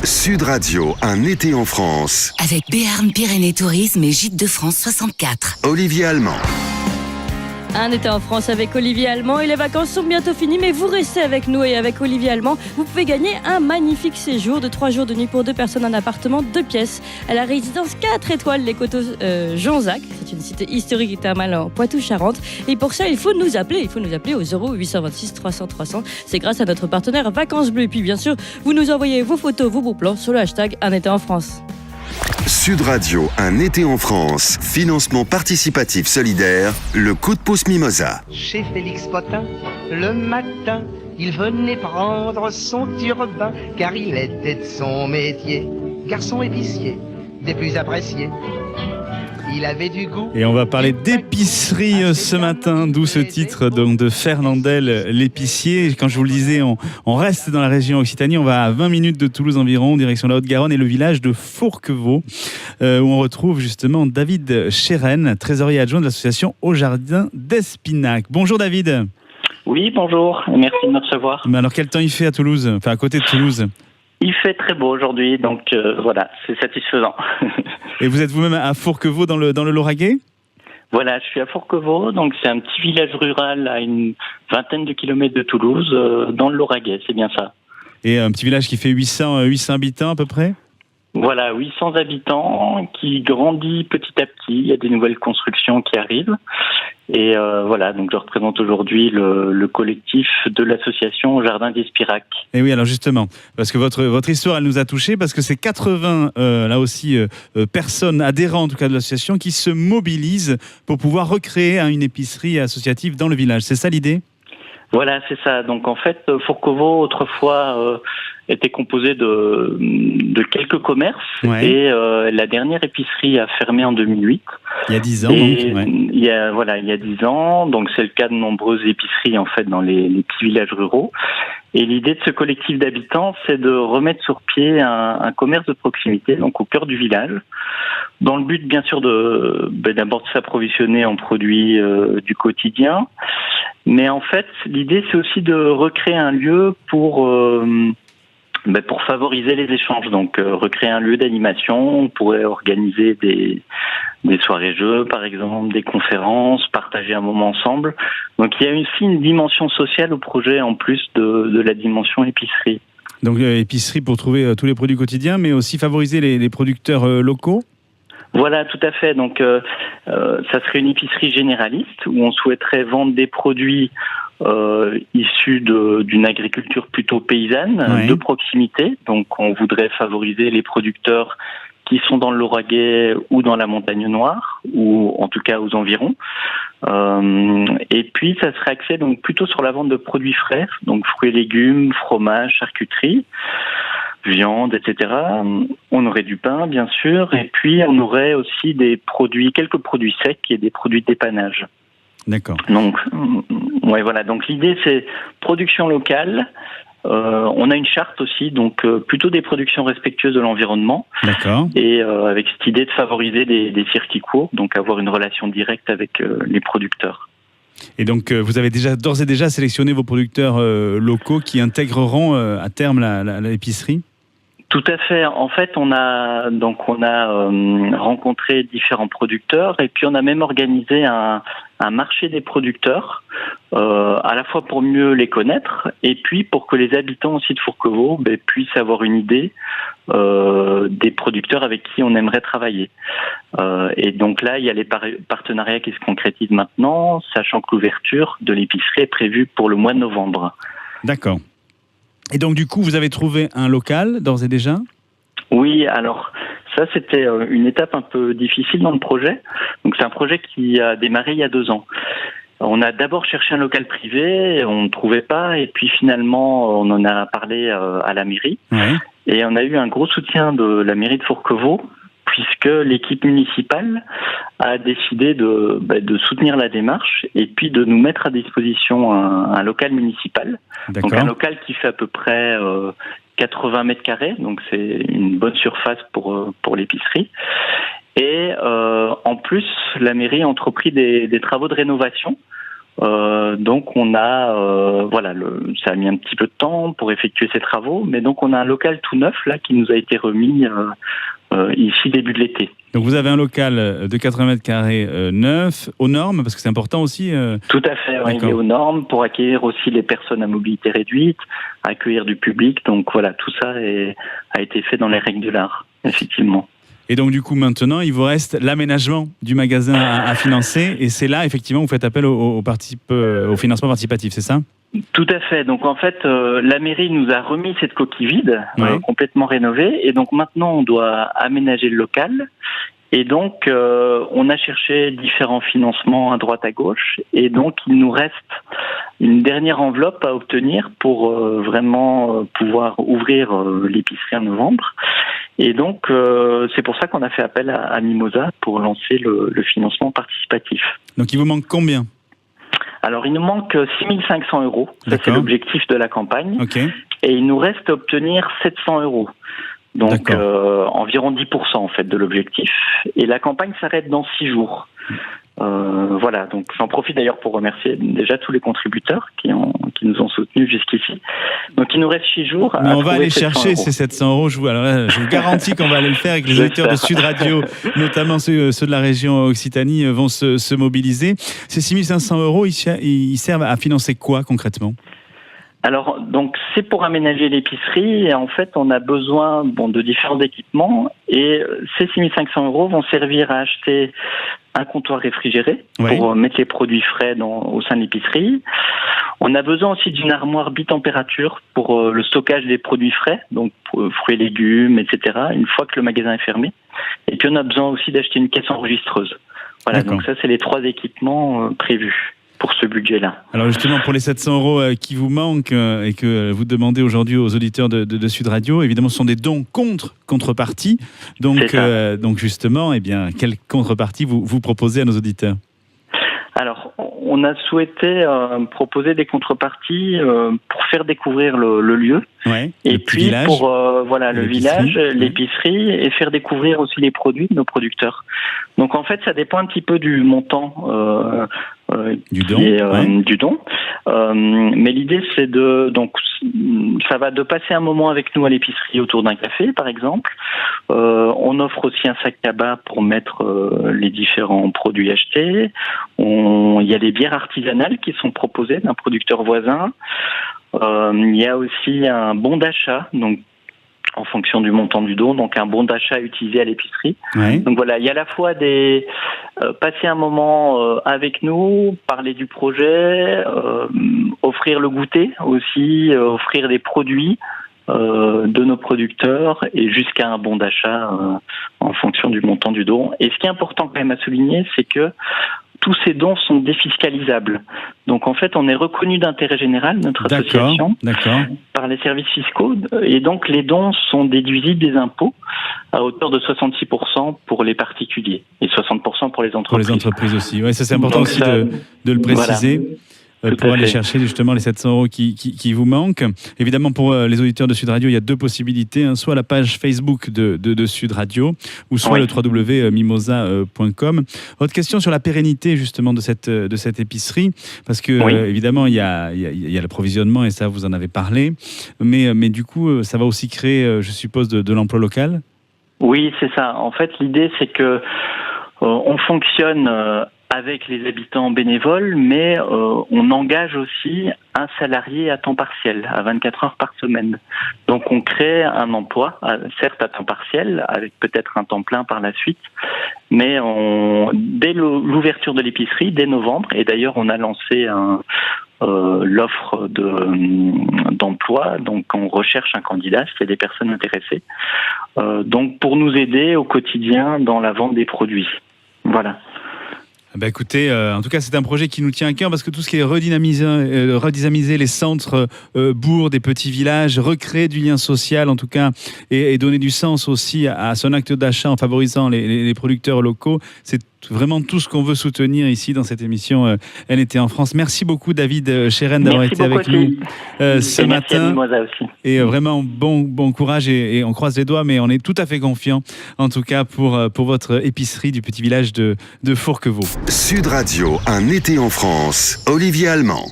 Sud Radio, un été en France. Avec Béarn Pyrénées Tourisme et Gîtes de France 64. Olivier Allemand. Un été en France avec Olivier Allemand et les vacances sont bientôt finies, mais vous restez avec nous et avec Olivier Allemand. Vous pouvez gagner un magnifique séjour de 3 jours de nuit pour 2 personnes en appartement 2 pièces à la résidence 4 étoiles Les Coteaux Jonzac. C'est une cité historique et thermale en Poitou-Charentes. Et pour ça, il faut nous appeler au 0826 300 300. C'est grâce à notre partenaire Vacances Bleues. Et puis bien sûr, vous nous envoyez vos photos, vos bons plans sur le hashtag Un été en France. Sud Radio, un été en France. Financement participatif solidaire. Le coup de pouce Mimosa. Chez Félix Potin, le matin, il venait prendre son turbin, car il était de son métier garçon épicier, des plus appréciés. Il avait du goût. Et on va parler d'épicerie ce matin, d'où ce titre donc, de Fernandel, l'épicier. Quand je vous le disais, on reste dans la région Occitanie, on va à 20 minutes de Toulouse environ, direction la Haute-Garonne et le village de Fourquevaux, où on retrouve justement David Chéren, trésorier adjoint de l'association Au Jardin d'Espinac. Bonjour David. Oui, bonjour, merci de me recevoir. Mais alors quel temps il fait à Toulouse, enfin à côté de Toulouse? Il fait très beau aujourd'hui, donc voilà, c'est satisfaisant. Et vous êtes vous-même à Fourquevaux dans le Lauragais? Voilà, je suis à Fourquevaux, donc c'est un petit village rural à une vingtaine de kilomètres de Toulouse, dans le Lauragais, c'est bien ça. Et un petit village qui fait 800 habitants à peu près? Voilà, 800 habitants, qui grandit petit à petit, il y a des nouvelles constructions qui arrivent. Et voilà, donc je représente aujourd'hui le collectif de l'association Au Jardin d'Espinac. Et oui, alors justement, parce que votre histoire, elle nous a touchés, parce que c'est 80, là aussi, personnes adhérentes en tout cas de l'association qui se mobilisent pour pouvoir recréer une épicerie associative dans le village. C'est ça l'idée ? Voilà, c'est ça. Donc en fait, Fourquevaux, autrefois, était composé de quelques commerces. Ouais. Et la dernière épicerie a fermé en 2008. Il y a 10 ans, donc. Ouais. Il y a 10 ans. Donc c'est le cas de nombreuses épiceries, en fait, dans les petits villages ruraux. Et l'idée de ce collectif d'habitants, c'est de remettre sur pied un commerce de proximité, donc au cœur du village, dans le but, bien sûr, d'abord de s'approvisionner en produits du quotidien. Mais en fait, l'idée, c'est aussi de recréer un lieu pour favoriser les échanges. Donc, recréer un lieu d'animation. On pourrait organiser des soirées-jeux, par exemple, des conférences, partager un moment ensemble. Donc, il y a aussi une dimension sociale au projet, en plus de la dimension épicerie. Donc, épicerie pour trouver tous les produits quotidiens, mais aussi favoriser les producteurs locaux ? Voilà, tout à fait. Donc, ça serait une épicerie généraliste où on souhaiterait vendre des produits issus d'une agriculture plutôt paysanne, ouais, de proximité. Donc, on voudrait favoriser les producteurs qui sont dans le Lauragais ou dans la Montagne Noire, ou en tout cas aux environs. Et puis, ça serait axé donc plutôt sur la vente de produits frais, donc fruits et légumes, fromage, charcuterie, viande, etc. On aurait du pain, bien sûr, et puis on aurait aussi quelques produits secs et des produits de dépannage. D'accord. Donc, ouais, voilà. Donc l'idée, c'est production locale. On a une charte aussi, donc plutôt des productions respectueuses de l'environnement. D'accord. Et avec cette idée de favoriser des circuits courts, donc avoir une relation directe avec les producteurs. Et donc, vous avez d'ores et déjà sélectionné vos producteurs locaux qui intégreront à terme l'épicerie ? Tout à fait. En fait, on a rencontré différents producteurs et puis on a même organisé un marché des producteurs, à la fois pour mieux les connaître et puis pour que les habitants aussi de Fourquevaux puissent avoir une idée des producteurs avec qui on aimerait travailler. Et donc là, il y a les partenariats qui se concrétisent maintenant, sachant que l'ouverture de l'épicerie est prévue pour le mois de novembre. D'accord. Et donc, du coup, vous avez trouvé un local, d'ores et déjà ? Oui, alors, ça, c'était une étape un peu difficile dans le projet. Donc, c'est un projet qui a démarré il y a 2 ans. On a d'abord cherché un local privé, on ne trouvait pas, et puis finalement, on en a parlé à la mairie. Ouais. Et on a eu un gros soutien de la mairie de Fourquevaux, puisque l'équipe municipale a décidé de soutenir la démarche et puis de nous mettre à disposition un local municipal. D'accord. Donc un local qui fait à peu près 80 mètres carrés, donc c'est une bonne surface pour l'épicerie. Et en plus, la mairie a entrepris des travaux de rénovation Donc on a, ça a mis un petit peu de temps pour effectuer ces travaux, mais donc on a un local tout neuf là qui nous a été remis ici début de l'été. Donc vous avez un local de 80 mètres carrés neuf, aux normes, parce que c'est important aussi. Tout à fait, il est aux normes pour accueillir aussi les personnes à mobilité réduite, accueillir du public. Donc voilà, tout ça a été fait dans les règles de l'art, effectivement. Et donc du coup maintenant, il vous reste l'aménagement du magasin à financer, et c'est là effectivement vous faites appel au financement participatif, c'est ça ? Tout à fait. Donc en fait, la mairie nous a remis cette coquille vide, complètement rénovée, et donc maintenant on doit aménager le local. Et donc on a cherché différents financements à droite à gauche, et donc il nous reste une dernière enveloppe à obtenir pour vraiment pouvoir ouvrir l'épicerie en novembre. Et donc c'est pour ça qu'on a fait appel à Mimosa pour lancer le financement participatif. Donc il vous manque combien ? Alors, il nous manque 6 500 €. Ça, c'est l'objectif de la campagne. Okay. Et il nous reste à obtenir 700 €. Donc, environ 10% en fait de l'objectif. Et la campagne s'arrête dans 6 jours. Voilà, donc j'en profite d'ailleurs pour remercier déjà tous les contributeurs qui nous ont soutenus jusqu'ici. Donc il nous reste 6 jours. Mais on va aller chercher ces 700 €. Je vous garantis qu'on va aller le faire avec les auditeurs de Sud Radio, notamment ceux de la région Occitanie, vont se mobiliser. Ces 6 500 €, ils servent à financer quoi concrètement ? Alors, donc, c'est pour aménager l'épicerie, et en fait, on a besoin de différents équipements, et ces 6 500 € vont servir à acheter un comptoir réfrigéré pour mettre les produits frais au sein de l'épicerie. On a besoin aussi d'une armoire bitempérature pour le stockage des produits frais, donc fruits et légumes, etc., une fois que le magasin est fermé. Et puis, on a besoin aussi d'acheter une caisse enregistreuse. Voilà, donc ça, c'est les 3 équipements prévus pour ce budget-là. Alors justement, pour les 700 € qui vous manquent et que vous demandez aujourd'hui aux auditeurs de Sud Radio, évidemment, ce sont des dons contre contrepartie. Donc justement, quelle contrepartie vous proposez à nos auditeurs ? Alors, on a souhaité proposer des contreparties pour faire découvrir le lieu, et puis village, pour le village, l'épicerie, et faire découvrir aussi les produits de nos producteurs. Donc en fait, ça dépend un petit peu du montant du don. Mais l'idée, c'est ça va de passer un moment avec nous à l'épicerie autour d'un café, par exemple. On offre aussi un sac tabac pour mettre les différents produits achetés. Il y a des bières artisanales qui sont proposées d'un producteur voisin. Il y a aussi un bon d'achat, donc en fonction du montant du don, donc un bon d'achat utilisé à l'épicerie. Donc voilà, il y a à la fois passer un moment avec nous, parler du projet, offrir le goûter aussi, offrir des produits de nos producteurs, et jusqu'à un bon d'achat en fonction du montant du don. Et ce qui est important quand même à souligner, c'est que tous ces dons sont défiscalisables. Donc en fait, on est reconnu d'intérêt général, notre association, par les services fiscaux, et donc les dons sont déduisibles des impôts à hauteur de 66% pour les particuliers et 60% pour les entreprises. Pour les entreprises aussi. Ouais, ça c'est important aussi de le préciser. Voilà. Pour aller chercher justement les 700 € qui vous manquent. Évidemment, pour les auditeurs de Sud Radio, il y a 2 possibilités, soit la page Facebook de Sud Radio, ou soit le www.mimosa.com. Autre question sur la pérennité justement de cette épicerie, parce que évidemment il y a l'approvisionnement, et ça vous en avez parlé, mais du coup ça va aussi créer, je suppose, de l'emploi local. Oui, c'est ça. En fait, l'idée c'est que on fonctionne avec les habitants bénévoles, mais on engage aussi un salarié à temps partiel, à 24 heures par semaine. Donc on crée un emploi, certes à temps partiel, avec peut-être un temps plein par la suite, mais dès l'ouverture de l'épicerie, dès novembre, et d'ailleurs on a lancé l'offre d'emploi, donc on recherche un candidat, s'il y a des personnes intéressées, donc pour nous aider au quotidien dans la vente des produits. Voilà. Écoutez, en tout cas, c'est un projet qui nous tient à cœur, parce que tout ce qui est redynamiser les centres bourgs, des petits villages, recréer du lien social, en tout cas, et donner du sens aussi à son acte d'achat en favorisant les producteurs locaux, c'est vraiment tout ce qu'on veut soutenir ici dans cette émission Elle était en France. Merci beaucoup David Chéren d'avoir été avec nous ce matin. Merci à Mimosa aussi. Et vraiment bon courage et on croise les doigts, mais on est tout à fait confiants en tout cas pour votre épicerie du petit village de Fourquevaux. Sud Radio, un été en France. Olivier Allemand.